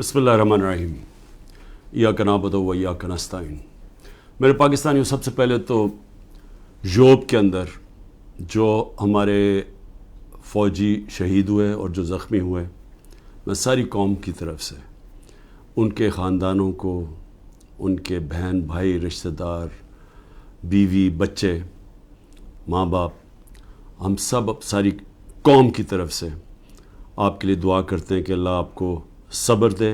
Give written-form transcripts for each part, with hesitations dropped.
بسم اللہ الرحمن الرحیم ایاک نعبد و ایاک نستعین۔ میرے پاکستانیوں، سب سے پہلے تو یوب کے اندر جو ہمارے فوجی شہید ہوئے اور جو زخمی ہوئے، میں ساری قوم کی طرف سے ان کے خاندانوں کو، ان کے بہن بھائی، رشتہ دار، بیوی، بچے، ماں باپ، ہم سب ساری قوم کی طرف سے آپ کے لیے دعا کرتے ہیں کہ اللہ آپ کو صبر دے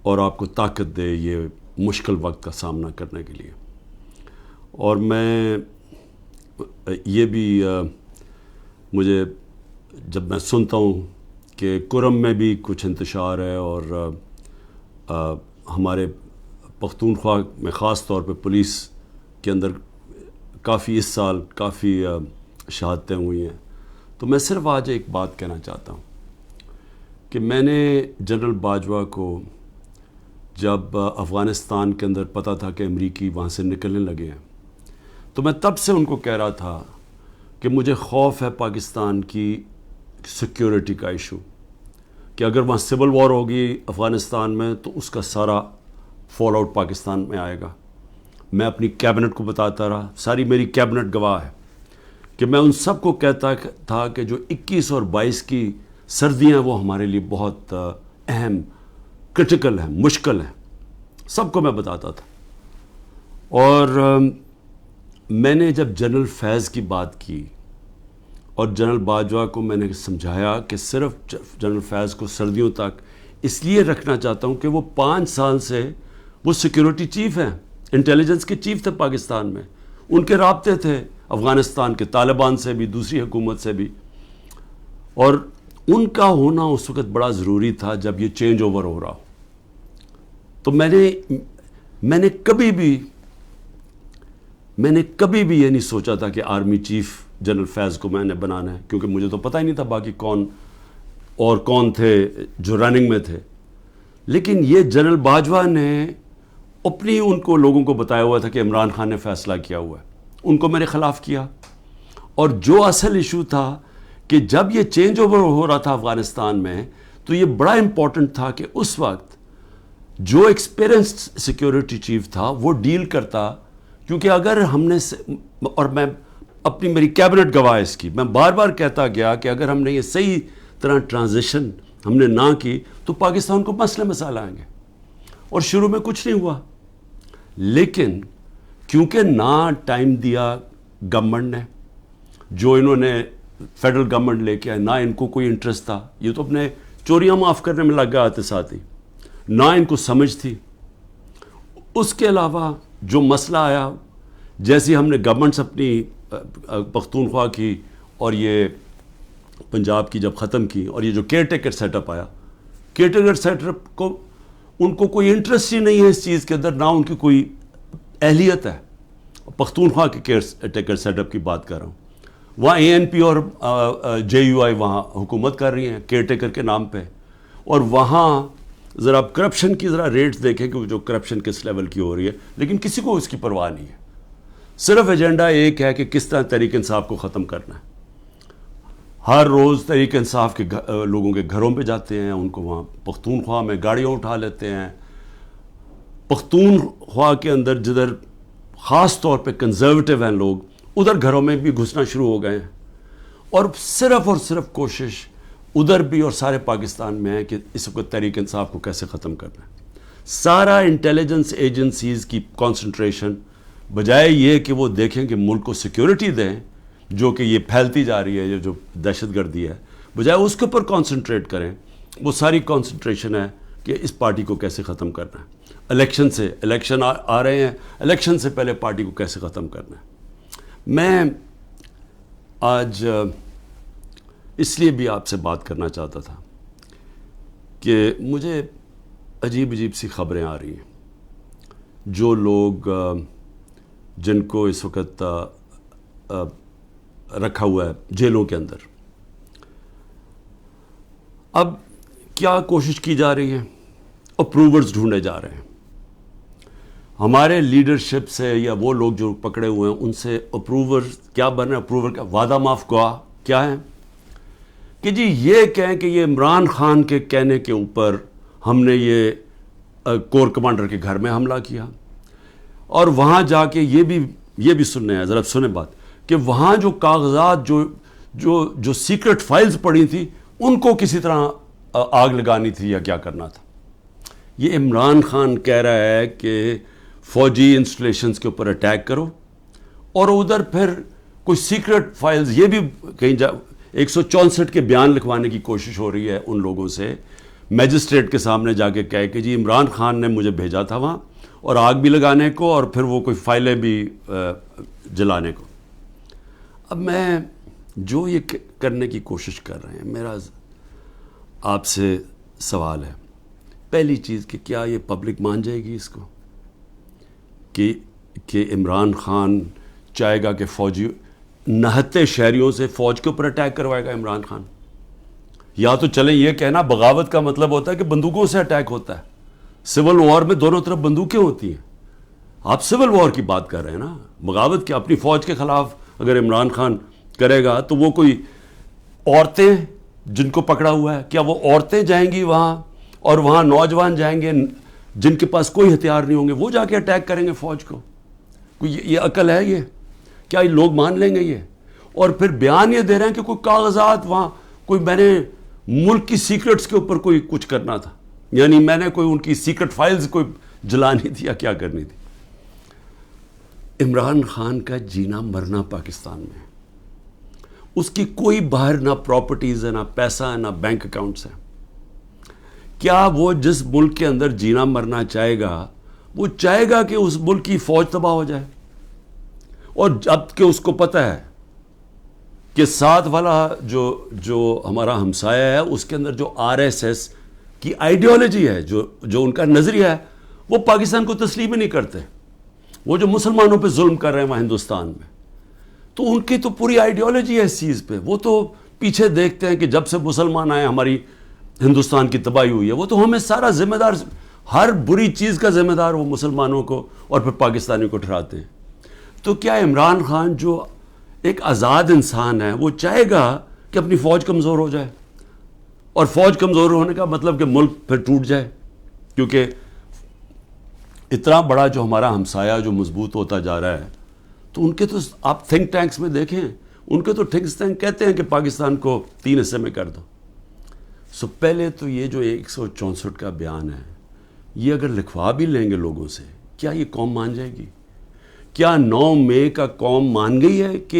اور آپ کو طاقت دے یہ مشکل وقت کا سامنا کرنے کے لیے۔ اور میں یہ بھی مجھے جب میں سنتا ہوں کہ کرم میں بھی کچھ انتشار ہے اور ہمارے پختونخوا میں خاص طور پہ پولیس کے اندر کافی اس سال کافی شہادتیں ہوئی ہیں، تو میں صرف آج ایک بات کہنا چاہتا ہوں کہ میں نے جنرل باجوہ کو جب افغانستان کے اندر پتہ تھا کہ امریکی وہاں سے نکلنے لگے ہیں، تو میں تب سے ان کو کہہ رہا تھا کہ مجھے خوف ہے پاکستان کی سیکیورٹی کا ایشو، کہ اگر وہاں سول وار ہوگی افغانستان میں تو اس کا سارا فال آؤٹ پاکستان میں آئے گا۔ میں اپنی کیبنٹ کو بتاتا رہا، ساری میری کیبنٹ گواہ ہے کہ میں ان سب کو کہتا تھا کہ جو 21 اور 22 کی سردیاں وہ ہمارے لیے بہت اہم، کرٹیکل ہیں، مشکل ہیں، سب کو میں بتاتا تھا۔ اور میں نے جب جنرل فیض کی بات کی اور جنرل باجوہ کو میں نے سمجھایا کہ صرف جنرل فیض کو سردیوں تک اس لیے رکھنا چاہتا ہوں کہ وہ 5 سال سے وہ سیکیورٹی چیف ہیں، انٹیلیجنس کے چیف تھے پاکستان میں، ان کے رابطے تھے افغانستان کے طالبان سے بھی، دوسری حکومت سے بھی، اور ان کا ہونا اس وقت بڑا ضروری تھا جب یہ چینج اوور ہو رہا ہو۔ تو میں نے کبھی بھی یہ نہیں سوچا تھا کہ آرمی چیف جنرل فیض کو میں نے بنانا ہے، کیونکہ مجھے تو پتہ ہی نہیں تھا باقی کون تھے جو رننگ میں تھے۔ لیکن یہ جنرل باجوہ نے اپنی ان کو لوگوں کو بتایا ہوا تھا کہ عمران خان نے فیصلہ کیا ہوا ہے، ان کو میرے خلاف کیا۔ اور جو اصل ایشو تھا کہ جب یہ چینج اوور ہو رہا تھا افغانستان میں، تو یہ بڑا امپورٹنٹ تھا کہ اس وقت جو ایکسپیرینسڈ سیکیورٹی چیف تھا وہ ڈیل کرتا، کیونکہ اگر ہم نے، اور میں میری کیبنٹ گواہ اس کی، میں بار بار کہتا گیا کہ اگر ہم نے یہ صحیح طرح ٹرانزیشن ہم نے نہ کی تو پاکستان کو مسئلے مسائل آئیں گے۔ اور شروع میں کچھ نہیں ہوا، لیکن کیونکہ نہ ٹائم دیا گورنمنٹ نے، جو انہوں نے فیڈرل گورنمنٹ لے کے آئے، نہ ان کو کوئی انٹرسٹ تھا، یہ تو اپنے چوریاں معاف کرنے میں لگ گئے آتے ساتھ ہی، نہ ان کو سمجھ تھی۔ اس کے علاوہ جو مسئلہ آیا، جیسے ہم نے گورنمنٹس اپنی پختونخوا کی اور یہ پنجاب کی جب ختم کی، اور یہ جو کیئر ٹیکر سیٹ اپ آیا، کیئر ٹیکر سیٹ اپ کو ان کو کوئی انٹرسٹ ہی نہیں ہے اس چیز کے اندر، نہ ان کی کوئی اہلیت ہے۔ پختونخوا کے کیئر ٹیکر سیٹ اپ کی بات کر رہا ہوں، وہاں اے این پی اور جے یو آئی وہاں حکومت کر رہی ہیں کیئر ٹیکر کے نام پہ، اور وہاں ذرا کرپشن کی ذرا ریٹ دیکھیں کہ جو کرپشن کس لیول کی ہو رہی ہے، لیکن کسی کو اس کی پرواہ نہیں ہے، صرف ایجنڈا ایک ہے کہ کس طرح تحریک انصاف کو ختم کرنا ہے۔ ہر روز تحریک انصاف کے لوگوں کے گھروں پہ جاتے ہیں، ان کو وہاں پختونخوا میں گاڑیاں اٹھا لیتے ہیں۔ پختونخوا کے اندر جدھر خاص طور پہ کنزرویٹو ہیں لوگ، ادھر گھروں میں بھی گھسنا شروع ہو گئے ہیں، اور صرف کوشش ادھر بھی اور سارے پاکستان میں ہے کہ اس وقت تحریک انصاف کو کیسے ختم کرنا ہے۔ سارا انٹیلیجنس ایجنسیز کی کانسنٹریشن بجائے یہ کہ وہ دیکھیں کہ ملک کو سیکیورٹی دیں، جو کہ یہ پھیلتی جا رہی ہے، یہ جو دہشت گردی ہے، بجائے اس کے اوپر کانسنٹریٹ کریں، وہ ساری کانسنٹریشن ہے کہ اس پارٹی کو کیسے ختم کرنا ہے۔ الیکشن آ رہے ہیں، الیکشن سے پہلے پارٹی کو کیسے ختم کرنا ہے۔ میں آج اس لیے بھی آپ سے بات کرنا چاہتا تھا کہ مجھے عجیب سی خبریں آ رہی ہیں، جو لوگ جن کو اس وقت رکھا ہوا ہے جیلوں کے اندر، اب کیا کوشش کی جا رہی ہے، اپروورز ڈھونڈے جا رہے ہیں۔ ہمارے لیڈرشپ سے یا وہ لوگ جو پکڑے ہوئے ہیں ان سے اپروور کیا بن رہے ہیں، اپروور کا وعدہ معاف گواہ کیا ہے کہ جی یہ کہیں کہ یہ عمران خان کے کہنے کے اوپر ہم نے یہ کور کمانڈر کے گھر میں حملہ کیا، اور وہاں جا کے یہ بھی سننے ہیں، ذرا سنیں بات، کہ وہاں جو کاغذات جو سیکرٹ فائلز پڑی تھیں ان کو کسی طرح آگ لگانی تھی یا کیا کرنا تھا۔ یہ عمران خان کہہ رہا ہے کہ فوجی انسٹالیشنز کے اوپر اٹیک کرو، اور ادھر پھر کوئی سیکرٹ فائلز، یہ بھی کہیں 164 کے بیان لکھوانے کی کوشش ہو رہی ہے ان لوگوں سے، میجسٹریٹ کے سامنے جا کے کہے کہ جی عمران خان نے مجھے بھیجا تھا وہاں، اور آگ بھی لگانے کو، اور پھر وہ کوئی فائلیں بھی جلانے کو۔ اب میں جو یہ کرنے کی کوشش کر رہے ہیں، میرا آپ سے سوال ہے، پہلی چیز کہ کیا یہ پبلک مان جائے گی اس کو کہ عمران خان چاہے گا کہ فوجی نہتے شہریوں سے فوج کے اوپر اٹیک کروائے گا عمران خان؟ یا تو چلیں یہ کہنا بغاوت کا مطلب ہوتا ہے کہ بندوقوں سے اٹیک ہوتا ہے، سول وار میں دونوں طرف بندوقیں ہوتی ہیں، آپ سول وار کی بات کر رہے ہیں نا، بغاوت کی اپنی فوج کے خلاف اگر عمران خان کرے گا تو وہ کوئی عورتیں جن کو پکڑا ہوا ہے، کیا وہ عورتیں جائیں گی وہاں، اور وہاں نوجوان جائیں گے جن کے پاس کوئی ہتھیار نہیں ہوں گے، وہ جا کے اٹیک کریں گے فوج کو؟ کوئی یہ عقل ہے؟ یہ کیا یہ لوگ مان لیں گے یہ؟ اور پھر بیان یہ دے رہے ہیں کہ کوئی کاغذات وہاں، کوئی میں نے ملک کی سیکرٹس کے اوپر کوئی کچھ کرنا تھا، یعنی میں نے کوئی ان کی سیکرٹ فائلز کوئی جلانی تھی یا کیا کرنی تھی۔ عمران خان کا جینا مرنا پاکستان میں، اس کی کوئی باہر نہ پراپرٹیز ہے، نہ پیسہ ہے، نہ بینک اکاؤنٹس ہیں۔ کیا وہ جس ملک کے اندر جینا مرنا چاہے گا، وہ چاہے گا کہ اس ملک کی فوج تباہ ہو جائے؟ اور جب کہ اس کو پتہ ہے کہ ساتھ والا جو ہمارا ہمسایہ ہے، اس کے اندر جو RSS کی آئیڈیالوجی ہے، جو ان کا نظریہ ہے، وہ پاکستان کو تسلیم ہی نہیں کرتے، وہ جو مسلمانوں پہ ظلم کر رہے ہیں وہاں ہندوستان میں، تو ان کی تو پوری آئیڈیالوجی ہے اس چیز پہ، وہ تو پیچھے دیکھتے ہیں کہ جب سے مسلمان آئے ہماری ہندوستان کی تباہی ہوئی ہے، وہ تو ہمیں سارا ذمہ دار، ہر بری چیز کا ذمہ دار وہ مسلمانوں کو اور پھر پاکستانی کو ٹھہراتے ہیں۔ تو کیا عمران خان جو ایک آزاد انسان ہے، وہ چاہے گا کہ اپنی فوج کمزور ہو جائے؟ اور فوج کمزور ہونے کا مطلب کہ ملک پھر ٹوٹ جائے، کیونکہ اتنا بڑا جو ہمارا ہمسایہ جو مضبوط ہوتا جا رہا ہے، تو ان کے تو آپ تھنک ٹینکس میں دیکھیں، ان کے تو تھنک ٹینک کہتے ہیں کہ پاکستان کو 3 حصے میں کر دو۔ سو پہلے تو یہ جو 164 کا بیان ہے، یہ اگر لکھوا بھی لیں گے لوگوں سے، کیا یہ قوم مان جائے گی؟ کیا 9 مئی کا قوم مان گئی ہے کہ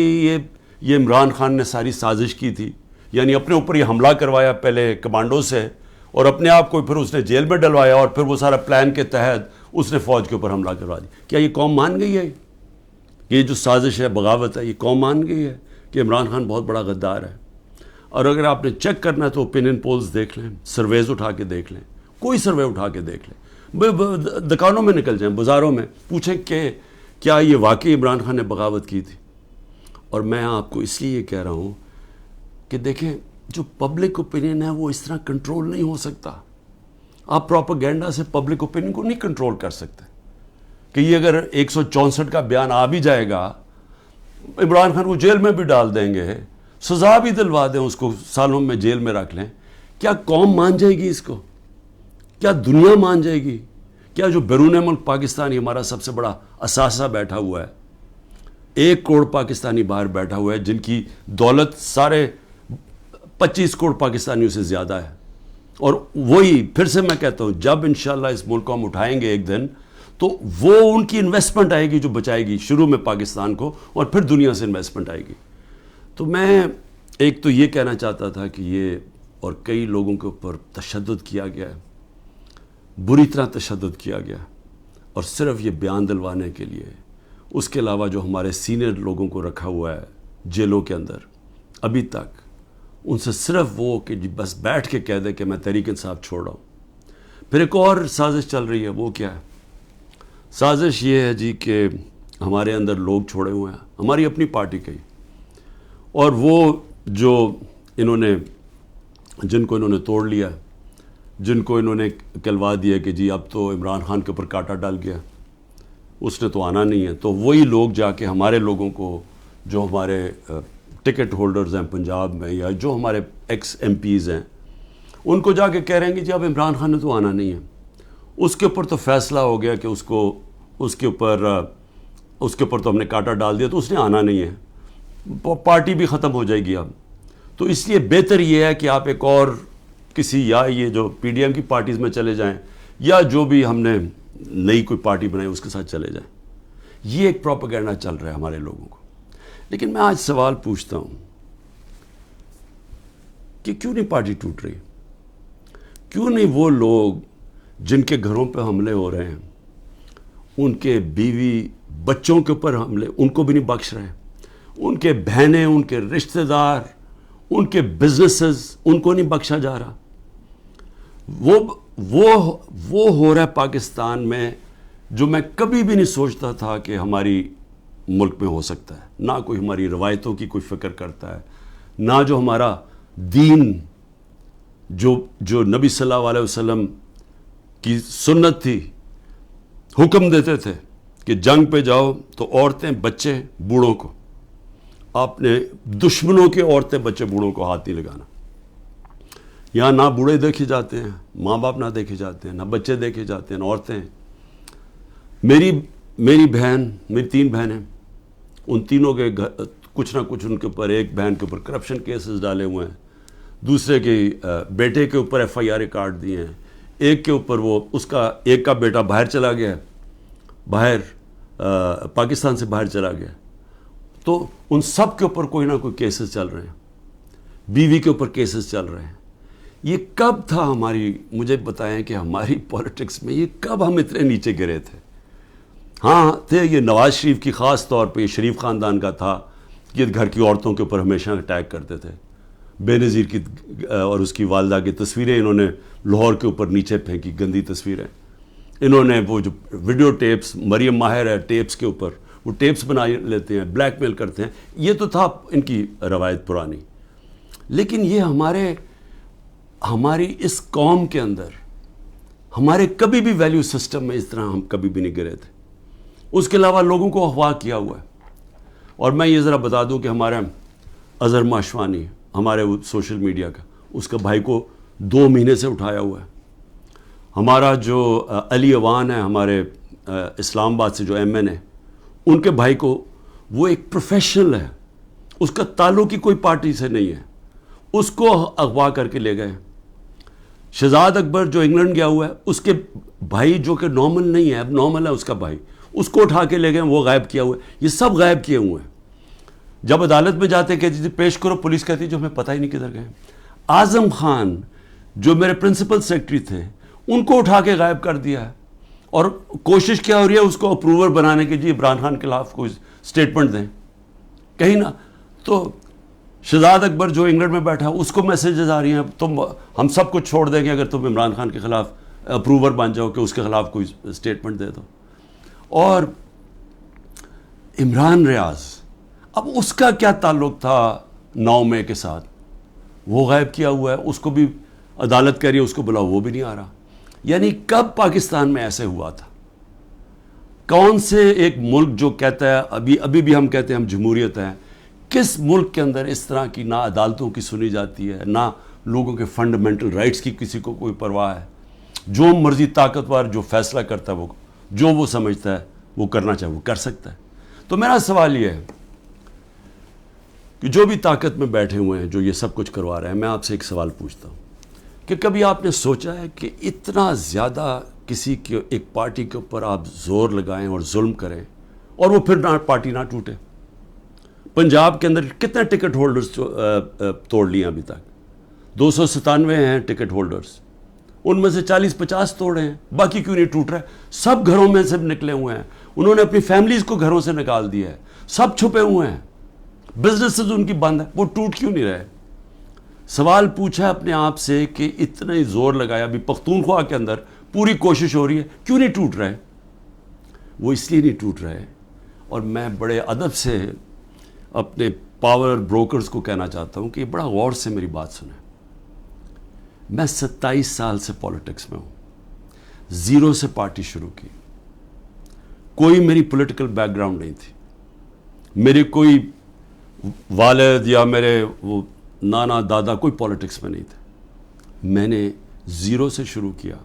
یہ عمران خان نے ساری سازش کی تھی؟ یعنی اپنے اوپر یہ حملہ کروایا پہلے کمانڈو سے، اور اپنے آپ کو پھر اس نے جیل میں ڈلوایا، اور پھر وہ سارا پلان کے تحت اس نے فوج کے اوپر حملہ کروا دی۔ کیا یہ قوم مان گئی ہے؟ یہ جو سازش ہے، بغاوت ہے، یہ قوم مان گئی ہے کہ عمران خان بہت بڑا غدار ہے؟ اور اگر آپ نے چیک کرنا ہے تو اوپینین پولز دیکھ لیں، سرویز اٹھا کے دیکھ لیں، کوئی سروے اٹھا کے دیکھ لیں، دکانوں میں نکل جائیں، بازاروں میں پوچھیں کہ کیا یہ واقعی عمران خان نے بغاوت کی تھی؟ اور میں آپ کو اس لیے یہ کہہ رہا ہوں کہ دیکھیں، جو پبلک اوپینین ہے وہ اس طرح کنٹرول نہیں ہو سکتا۔ آپ پروپیگنڈا سے پبلک اوپینین کو نہیں کنٹرول کر سکتے کہ یہ اگر 164 کا بیان آ بھی جائے گا، عمران خان کو جیل میں بھی ڈال دیں گے، سزا بھی دلوا دیں اس کو، سالوں میں جیل میں رکھ لیں، کیا قوم مان جائے گی اس کو؟ کیا دنیا مان جائے گی؟ کیا جو بیرون ملک پاکستانی ہمارا سب سے بڑا اثاثہ بیٹھا ہوا ہے، 1 کروڑ پاکستانی باہر بیٹھا ہوا ہے، جن کی دولت سارے 25 کروڑ پاکستانیوں سے زیادہ ہے، اور وہی پھر سے میں کہتا ہوں، جب انشاءاللہ اس ملک کو ہم اٹھائیں گے ایک دن، تو وہ ان کی انویسٹمنٹ آئے گی جو بچائے گی شروع میں پاکستان کو، اور پھر دنیا سے انویسٹمنٹ آئے گی۔ تو میں ایک تو یہ کہنا چاہتا تھا کہ یہ اور کئی لوگوں کے اوپر تشدد کیا گیا ہے، بری طرح تشدد کیا گیا، اور صرف یہ بیان دلوانے کے لیے۔ اس کے علاوہ جو ہمارے سینئر لوگوں کو رکھا ہوا ہے جیلوں کے اندر ابھی تک، ان سے صرف وہ کہ جی بس بیٹھ کے کہہ دے کہ میں تحریک انصاف چھوڑ رہا ہوں۔ پھر ایک اور سازش چل رہی ہے، وہ کیا ہے؟ سازش یہ ہے جی کہ ہمارے اندر لوگ چھوڑے ہوئے ہیں، ہماری اپنی پارٹی کے، اور وہ جو جن کو انہوں نے توڑ لیا، جن کو انہوں نے کہلوا دیا کہ جی اب تو عمران خان کے اوپر کانٹا ڈال گیا، اس نے تو آنا نہیں ہے، تو وہی لوگ جا کے ہمارے لوگوں کو، جو ہمارے ٹکٹ ہولڈرز ہیں پنجاب میں، یا جو ہمارے ایکس ایم پیز ہیں، ان کو جا کے کہہ رہے ہیں کہ جی اب عمران خان نے تو آنا نہیں ہے. اس کے اوپر تو فیصلہ ہو گیا کہ اس کے اوپر تو ہم نے کانٹا ڈال دیا، تو اس نے آنا نہیں ہے، پارٹی بھی ختم ہو جائے گی اب. تو اس لیے بہتر یہ ہے کہ آپ ایک اور کسی، یا یہ جو پی ڈی ایم کی پارٹیز میں چلے جائیں، یا جو بھی ہم نے نئی کوئی پارٹی بنائی اس کے ساتھ چلے جائیں. یہ ایک پروپیگنڈا چل رہا ہے ہمارے لوگوں کو. لیکن میں آج سوال پوچھتا ہوں کہ کیوں نہیں پارٹی ٹوٹ رہی؟ کیوں نہیں وہ لوگ جن کے گھروں پہ حملے ہو رہے ہیں، ان کے بیوی بچوں کے اوپر حملے، ان کو بھی نہیں بخش رہے، ان کے بہنیں، ان کے رشتہ دار، ان کے بزنسز، ان کو نہیں بخشا جا رہا؟ وہ ہو رہا ہے پاکستان میں جو میں کبھی بھی نہیں سوچتا تھا کہ ہماری ملک میں ہو سکتا ہے. نہ کوئی ہماری روایتوں کی کوئی فکر کرتا ہے، نہ جو ہمارا دین، جو نبی صلی اللہ علیہ وسلم کی سنت تھی، حکم دیتے تھے کہ جنگ پہ جاؤ تو عورتیں بچے بوڑھوں کو، آپ نے دشمنوں کے عورتیں بچے بوڑھوں کو ہاتھ نہیں لگانا. یہاں نہ بوڑھے دیکھے جاتے ہیں، ماں باپ نہ دیکھے جاتے ہیں، نہ بچے دیکھے جاتے ہیں، نہ عورتیں. میری بہن، میری 3 بہنیں، ان تینوں کے کچھ نہ کچھ ان کے اوپر، ایک بہن کے اوپر کرپشن کیسز ڈالے ہوئے ہیں، دوسرے کے بیٹے کے اوپر FIR کاٹ دیے ہیں، ایک کے اوپر ایک کا بیٹا باہر چلا گیا ہے، پاکستان سے باہر چلا گیا. تو ان سب کے اوپر کوئی نہ کوئی کیسز چل رہے ہیں، بیوی کے اوپر کیسز چل رہے ہیں. یہ کب تھا مجھے بتائیں کہ ہماری پولیٹکس میں یہ کب ہم اتنے نیچے گرے تھے؟ ہاں تھے، یہ نواز شریف کی خاص طور پہ، یہ شریف خاندان کا تھا کہ گھر کی عورتوں کے اوپر ہمیشہ اٹیک کرتے تھے. بے نظیر کی اور اس کی والدہ کی تصویریں انہوں نے لاہور کے اوپر نیچے پھینکی، گندی تصویریں. انہوں نے وہ جو ویڈیو ٹیپس، مریم ماہر ہے ٹیپس کے اوپر، وہ ٹیپس بنا لیتے ہیں، بلیک میل کرتے ہیں. یہ تو تھا ان کی روایت پرانی. لیکن یہ ہماری اس قوم کے اندر، ہمارے کبھی بھی ویلیو سسٹم میں اس طرح ہم کبھی بھی نہیں گرے تھے. اس کے علاوہ لوگوں کو اغوا کیا ہوا ہے. اور میں یہ ذرا بتا دوں کہ ہمارا اظہر ماشوانی، ہمارے سوشل میڈیا کا، اس کا بھائی کو 2 مہینے سے اٹھایا ہوا ہے. ہمارا جو علی اوان ہے، ہمارے اسلام آباد سے جو MN ہے، ان کے بھائی کو، وہ ایک پروفیشنل ہے، اس کا تعلق ہی کوئی پارٹی سے نہیں ہے، اس کو اغوا کر کے لے گئے. شہزاد اکبر جو انگلینڈ گیا ہوا ہے، اس کے بھائی جو کہ نارمل نہیں ہے، اب نارمل ہے اس کا بھائی، اس کو اٹھا کے لے گئے، وہ غائب کیا ہوا ہے. یہ سب غائب کیے ہوئے ہیں. جب عدالت میں جاتے کہتی تھی پیش کرو، پولیس کہتی جو ہمیں پتہ ہی نہیں کدھر گئے. اعظم خان جو میرے پرنسپل سیکرٹری تھے، ان کو اٹھا کے غائب کر دیا ہے. اور کوشش کیا ہو رہی ہے اس کو اپروور بنانے کی، جی عمران خان کے خلاف کوئی سٹیٹمنٹ دیں کہیں نہ. تو شہزاد اکبر جو انگلینڈ میں بیٹھا، اس کو میسیجز آ رہی ہیں ہم سب کچھ چھوڑ دیں گے اگر تم عمران خان کے خلاف اپروور بن جاؤ کہ اس کے خلاف کوئی سٹیٹمنٹ دے دو. اور عمران ریاض، اب اس کا کیا تعلق تھا 9 مئی کے ساتھ؟ وہ غائب کیا ہوا ہے. اس کو بھی عدالت کہہ رہی ہے اس کو بلاؤ، وہ بھی نہیں آ رہا. یعنی کب پاکستان میں ایسے ہوا تھا؟ کون سے ایک ملک جو کہتا ہے، ابھی بھی ہم کہتے ہیں ہم جمہوریت ہیں، کس ملک کے اندر اس طرح کی نہ عدالتوں کی سنی جاتی ہے، نہ لوگوں کے فنڈامنٹل رائٹس کی کسی کو کوئی پرواہ ہے؟ جو مرضی طاقتور جو فیصلہ کرتا ہے، جو وہ سمجھتا ہے وہ کرنا چاہے وہ کر سکتا ہے. تو میرا سوال یہ ہے کہ جو بھی طاقت میں بیٹھے ہوئے ہیں، جو یہ سب کچھ کروا رہے ہیں، میں آپ سے ایک سوال پوچھتا ہوں کہ کبھی آپ نے سوچا ہے کہ اتنا زیادہ کسی کے ایک پارٹی کے اوپر آپ زور لگائیں اور ظلم کریں اور وہ پھر پارٹی نہ ٹوٹے؟ پنجاب کے اندر کتنے ٹکٹ ہولڈرز توڑ لیے ابھی تک؟ 297 ہیں ٹکٹ ہولڈرز، ان میں سے 40-50 توڑے ہیں. باقی کیوں نہیں ٹوٹ رہے؟ سب گھروں میں سے نکلے ہوئے ہیں، انہوں نے اپنی فیملیز کو گھروں سے نکال دیا ہے، سب چھپے ہوئے ہیں، بزنسز ان کی بند ہے، وہ ٹوٹ کیوں نہیں رہے؟ سوال پوچھا اپنے آپ سے کہ اتنا ہی زور لگایا، ابھی پختونخوا کے اندر پوری کوشش ہو رہی ہے، کیوں نہیں ٹوٹ رہے؟ وہ اس لیے نہیں ٹوٹ رہے. اور میں بڑے ادب سے اپنے پاور بروکرز کو کہنا چاہتا ہوں کہ بڑا غور سے میری بات سنیں. میں 27 سال سے پولیٹکس میں ہوں، 0 سے پارٹی شروع کی. کوئی میری پولیٹیکل بیک گراؤنڈ نہیں تھی، میرے کوئی والد یا میرے وہ نانا دادا کوئی پولیٹکس میں نہیں تھے. میں نے زیرو سے شروع کیا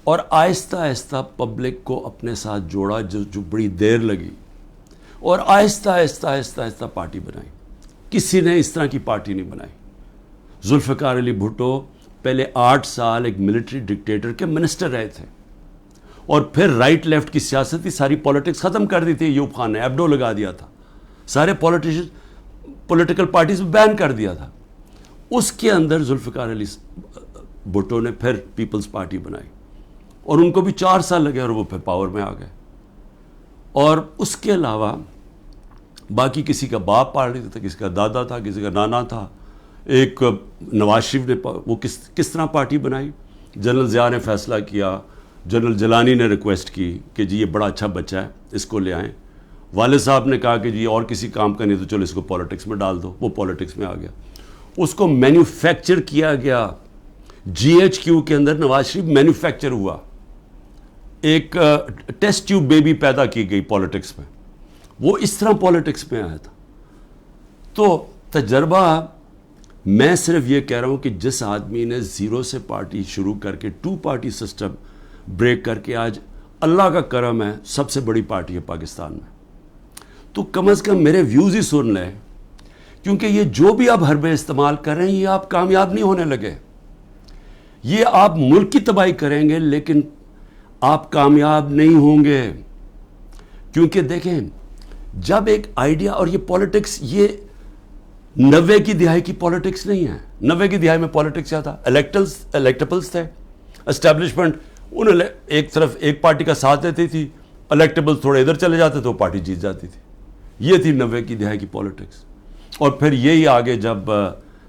اور آہستہ آہستہ پبلک کو اپنے ساتھ جوڑا، جو بڑی دیر لگی، اور آہستہ آہستہ آہستہ آہستہ پارٹی بنائی. کسی نے اس طرح کی پارٹی نہیں بنائی. ذوالفقار علی بھٹو پہلے 8 سال ایک ملٹری ڈکٹیٹر کے منسٹر رہے تھے، اور پھر رائٹ لیفٹ کی سیاست تھی، ساری پولیٹکس ختم کر دی تھی. ایوب خان نے ایبڈو لگا دیا تھا، سارے پولیٹیکل پارٹیز بین کر دیا تھا. اس کے اندر ذوالفقار علی بھٹو نے پھر پیپلز پارٹی بنائی، اور ان کو بھی 4 سال لگے اور وہ پھر پاور میں آ گئے. اور اس کے علاوہ باقی کسی کا باپ پارٹی تھا، کسی کا دادا تھا، کسی کا نانا تھا. ایک نواز شریف نے وہ کس طرح پارٹی بنائی. جنرل ضیاء نے فیصلہ کیا، جنرل جیلانی نے ریکویسٹ کی کہ جی یہ بڑا اچھا بچہ ہے، اس کو لے آئیں. والد صاحب نے کہا کہ جی اور کسی کام کا نہیں تو چلو اس کو پالیٹکس میں ڈال دو. وہ پالیٹکس میں آ گیا. اس کو مینوفیکچر کیا گیا. جی ایچ کیو کے اندر نواز شریف مینوفیکچر ہوا. ایک ٹیسٹ ٹیوب بیبی پیدا کی گئی پالیٹکس میں. وہ اس طرح پالیٹکس میں آیا تھا. تو تجربہ، میں صرف یہ کہہ رہا ہوں کہ جس آدمی نے زیرو سے پارٹی شروع کر کے 2 پارٹی سسٹم بریک کر کے آج اللہ کا کرم ہے سب سے بڑی پارٹی ہے پاکستان میں، تو کم از کم میرے ویوز ہی سن لیں. کیونکہ یہ جو بھی آپ حربے استعمال کر رہے ہیں یہ آپ کامیاب نہیں ہونے لگے. یہ آپ ملک کی تباہی کریں گے لیکن آپ کامیاب نہیں ہوں گے. کیونکہ دیکھیں، جب ایک آئیڈیا، اور یہ پالیٹکس یہ 90 کی دہائی کی پالیٹکس نہیں ہے. 90 کی دہائی میں پالیٹکس کیا تھا؟ الیکٹیبلز تھے. اسٹیبلشمنٹ انہوں نے ایک طرف ایک پارٹی کا ساتھ دیتی تھی، الیکٹیبلز تھوڑے ادھر چلے جاتے تو وہ پارٹی جیت جاتی تھی. یہ تھی 90 کی دہائی کی پالیٹکس. اور پھر یہی آگے جب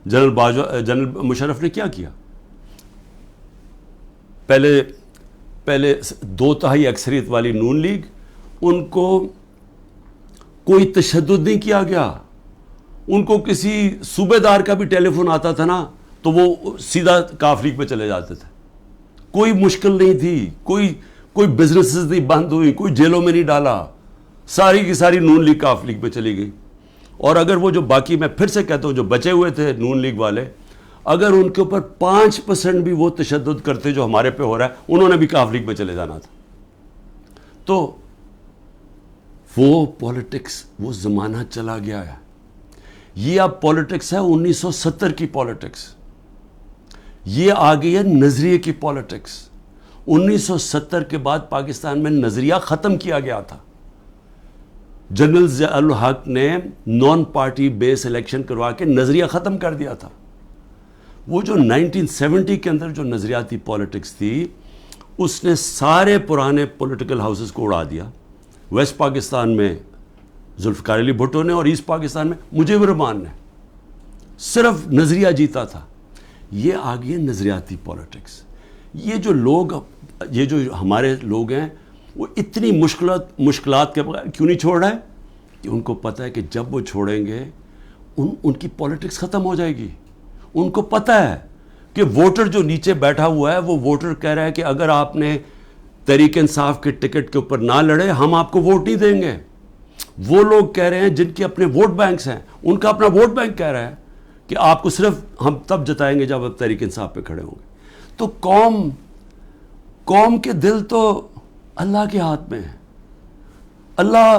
جنرل مشرف نے کیا کیا، پہلے 2/3 اکثریت والی نون لیگ، ان کو کوئی تشدد نہیں کیا گیا. ان کو کسی صوبے دار کا بھی ٹیلی فون آتا تھا نا تو وہ سیدھا کاف لیگ پہ چلے جاتے تھے. کوئی مشکل نہیں تھی، کوئی بزنسز نہیں بند ہوئی، کوئی جیلوں میں نہیں ڈالا. ساری کی ساری نون لیگ کاف لیگ پہ چلی گئی. اور اگر وہ جو باقی، میں پھر سے کہتا ہوں، جو بچے ہوئے تھے نون لیگ والے، اگر ان کے اوپر 5% بھی وہ تشدد کرتے جو ہمارے پہ ہو رہا ہے، انہوں نے بھی کاف لیگ میں چلے جانا تھا. تو وہ پالیٹکس، وہ زمانہ چلا گیا ہے. یہ اب پالیٹکس ہے 1970 کی پالیٹکس. یہ آ گئی ہے نظریے کی پالیٹکس. 1970 کے بعد پاکستان میں نظریہ ختم کیا گیا تھا. جنرل ضیاء الحق نے نان پارٹی بیس الیکشن کروا کے نظریہ ختم کر دیا تھا. وہ جو 1970 کے اندر جو نظریاتی پالیٹکس تھی، اس نے سارے پرانے پولیٹیکل ہاؤسز کو اڑا دیا. ویسٹ پاکستان میں ذوالفقار علی بھٹو نے، اور ایسٹ پاکستان میں مجیب الرحمان نے. صرف نظریہ جیتا تھا. یہ آ گئی ہے نظریاتی پالیٹکس. یہ جو ہمارے لوگ ہیں وہ اتنی مشکلات کے بغیر کیوں نہیں چھوڑ رہے؟ کہ ان کو پتہ ہے کہ جب وہ چھوڑیں گے ان کی پالیٹکس ختم ہو جائے گی. ان کو پتہ ہے کہ ووٹر جو نیچے بیٹھا ہوا ہے، وہ ووٹر کہہ رہا ہے کہ اگر آپ نے تحریک انصاف کے ٹکٹ کے اوپر نہ لڑے ہم آپ کو ووٹ نہیں دیں گے. وہ لوگ کہہ رہے ہیں جن کے اپنے ووٹ بینکس ہیں، ان کا اپنا ووٹ بینک کہہ رہا ہے کہ آپ کو صرف ہم تب جتائیں گے جب آپ تحریک انصاف پہ کھڑے ہوں گے. تو قوم کے دل تو اللہ کے ہاتھ میں ہے. اللہ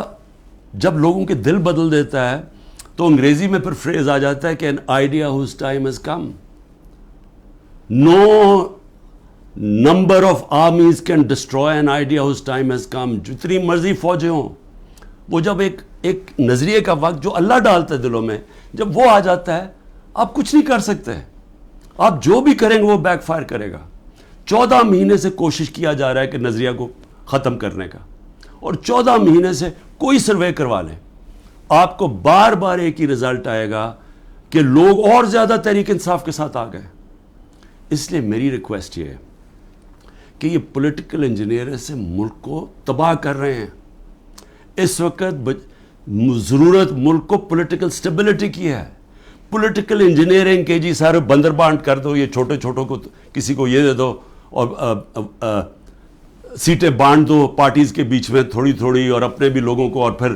جب لوگوں کے دل بدل دیتا ہے تو انگریزی میں پھر فریز آ جاتا ہے کہ an idea whose time has come. No number of armies can destroy an idea whose time has come. جتنی مرضی فوجیں ہوں، وہ جب ایک نظریے کا وقت جو اللہ ڈالتا ہے دلوں میں، جب وہ آ جاتا ہے آپ کچھ نہیں کر سکتے. آپ جو بھی کریں گے وہ بیک فائر کرے گا. 14 مہینے سے کوشش کیا جا رہا ہے کہ نظریہ کو ختم کرنے کا، اور 14 مہینے سے کوئی سروے کروا لیں، آپ کو بار بار ایک ہی رزلٹ آئے گا کہ لوگ اور زیادہ تحریک انصاف کے ساتھ آ گئے. اس لیے میری ریکویسٹ یہ ہے کہ یہ پولیٹیکل انجینئر سے ملک کو تباہ کر رہے ہیں. اس وقت ضرورت ملک کو پولیٹیکل سٹیبلٹی کی ہے. پولیٹیکل انجینئرنگ کے جی سارے بندر بانٹ کر دو، یہ چھوٹے چھوٹوں کو کسی کو یہ دے دو اور سیٹیں بانٹ دو پارٹیز کے بیچ میں تھوڑی تھوڑی، اور اپنے بھی لوگوں کو، اور پھر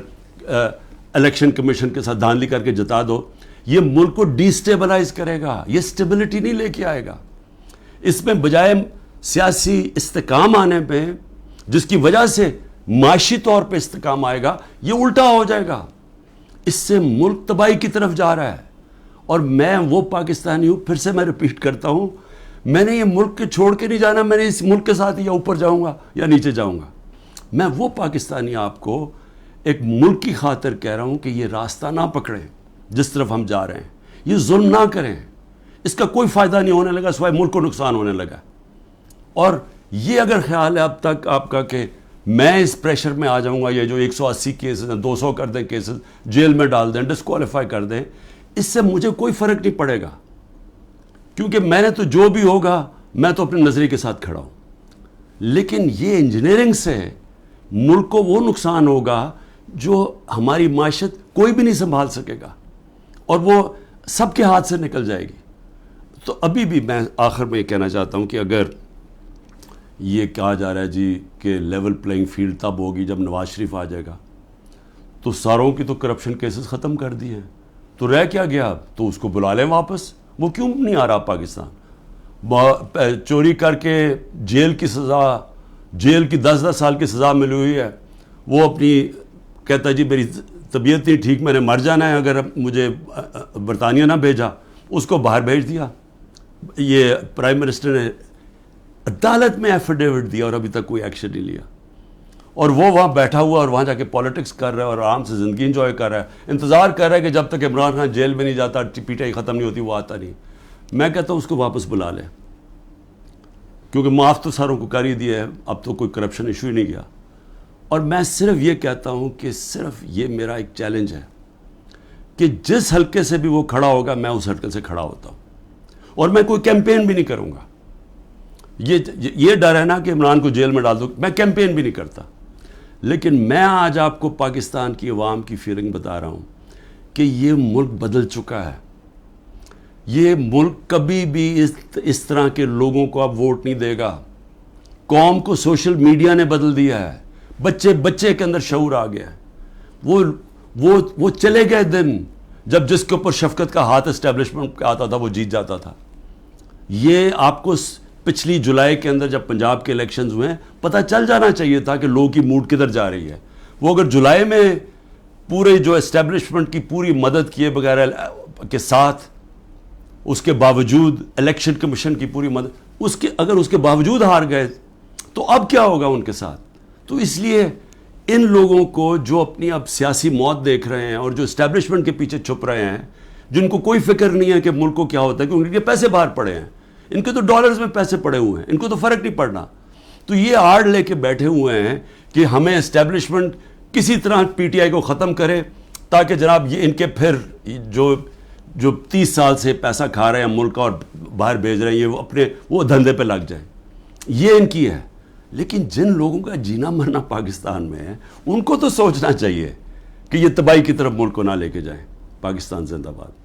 الیکشن کمیشن کے ساتھ دھاندلی کر کے جتا دو. یہ ملک کو ڈی سٹیبلائز کرے گا، یہ سٹیبلٹی نہیں لے کے آئے گا. اس میں بجائے سیاسی استحکام آنے پہ، جس کی وجہ سے معاشی طور پہ استحکام آئے گا، یہ الٹا ہو جائے گا. اس سے ملک تباہی کی طرف جا رہا ہے. اور میں وہ پاکستانی ہوں، پھر سے میں ریپیٹ کرتا ہوں، میں نے یہ ملک کے چھوڑ کے نہیں جانا. میں نے اس ملک کے ساتھ یا اوپر جاؤں گا یا نیچے جاؤں گا. میں وہ پاکستانی آپ کو ایک ملک کی خاطر کہہ رہا ہوں کہ یہ راستہ نہ پکڑیں جس طرف ہم جا رہے ہیں. یہ ظلم نہ کریں. اس کا کوئی فائدہ نہیں ہونے لگا سوائے ملک کو نقصان ہونے لگا. اور یہ اگر خیال ہے اب تک آپ کا کہ میں اس پریشر میں آ جاؤں گا، یہ جو 180 کیسز ہیں 200 کر دیں، کیسز جیل میں ڈال دیں، ڈسکوالیفائی کر دیں، اس سے مجھے کوئی فرق نہیں پڑے گا. کیونکہ میں نے تو جو بھی ہوگا میں تو اپنے نظریے کے ساتھ کھڑا ہوں. لیکن یہ انجینئرنگ سے ملک کو وہ نقصان ہوگا جو ہماری معیشت کوئی بھی نہیں سنبھال سکے گا، اور وہ سب کے ہاتھ سے نکل جائے گی. تو ابھی بھی میں آخر میں یہ کہنا چاہتا ہوں کہ اگر یہ کہا جا رہا ہے جی کہ لیول پلینگ فیلڈ تب ہوگی جب نواز شریف آ جائے گا، تو ساروں کی تو کرپشن کیسز ختم کر دیے ہیں، تو رہ کیا گیا اب؟ تو اس کو بلا لیں واپس. وہ کیوں نہیں آ رہا پاکستان؟ چوری کر کے جیل کی سزا، جیل کی 10 سال کی سزا ملی ہوئی ہے، وہ اپنی کہتا ہے جی میری طبیعت نہیں ٹھیک، میں نے مر جانا ہے اگر مجھے برطانیہ نہ بھیجا. اس کو باہر بھیج دیا. یہ پرائم منسٹر نے عدالت میں ایفیڈیوٹ دیا اور ابھی تک کوئی ایکشن نہیں لیا. اور وہ وہاں بیٹھا ہوا اور وہاں جا کے پالیٹکس کر رہا ہے اور آرام سے زندگی انجوائے کر رہا ہے. انتظار کر رہا ہے کہ جب تک عمران خان جیل میں نہیں جاتا، پی ٹی آئی ختم نہیں ہوتی، وہ آتا نہیں. میں کہتا ہوں اس کو واپس بلا لیں، کیونکہ معاف تو ساروں کو کر ہی دیا ہے، اب تو کوئی کرپشن ایشو ہی نہیں گیا. اور میں صرف یہ کہتا ہوں کہ صرف یہ میرا ایک چیلنج ہے کہ جس حلقے سے بھی وہ کھڑا ہوگا میں اس حلقے سے کھڑا ہوتا ہوں. اور میں کوئی کیمپین بھی نہیں کروں گا. یہ ڈر ہے نا کہ عمران کو جیل میں ڈال دو، میں کیمپین بھی نہیں کرتا. لیکن میں آج آپ کو پاکستان کی عوام کی فیلنگ بتا رہا ہوں کہ یہ ملک بدل چکا ہے. یہ ملک کبھی بھی اس طرح کے لوگوں کو اب ووٹ نہیں دے گا. قوم کو سوشل میڈیا نے بدل دیا ہے. بچے کے اندر شعور آ گیا ہے. وہ چلے گئے دن جب جس کے اوپر شفقت کا ہاتھ اسٹیبلشمنٹ کا آتا تھا وہ جیت جاتا تھا. یہ آپ کو پچھلی جولائی کے اندر جب پنجاب کے الیکشنز ہوئے پتہ چل جانا چاہیے تھا کہ لوگوں کی موڈ کدھر جا رہی ہے. وہ اگر جولائی میں پورے جو اسٹیبلشمنٹ کی پوری مدد کیے بغیر کے ساتھ، اس کے باوجود الیکشن کمیشن کی پوری مدد، اگر اس کے باوجود ہار گئے تو اب کیا ہوگا ان کے ساتھ؟ تو اس لیے ان لوگوں کو جو اپنی اب سیاسی موت دیکھ رہے ہیں اور جو اسٹیبلشمنٹ کے پیچھے چھپ رہے ہیں، جن کو کوئی فکر نہیں ہے کہ ملک کو کیا ہوتا ہے، کیونکہ ان کے پیسے باہر پڑے ہیں، ان کے تو ڈالرز میں پیسے پڑے ہوئے ہیں، ان کو تو فرق نہیں پڑنا. تو یہ آڑ لے کے بیٹھے ہوئے ہیں کہ ہمیں اسٹیبلشمنٹ کسی طرح پی ٹی آئی کو ختم کرے تاکہ جناب یہ ان کے پھر جو 30 سال سے پیسہ کھا رہے ہیں ملک کا اور باہر بھیج رہے ہیں، یہ اپنے وہ دھندے پہ لگ جائیں. یہ ان کی ہے. لیکن جن لوگوں کا جینا مرنا پاکستان میں ہے ان کو تو سوچنا چاہیے کہ یہ تباہی کی طرف ملک کو نہ لے کے جائیں. پاکستان زندہ باد.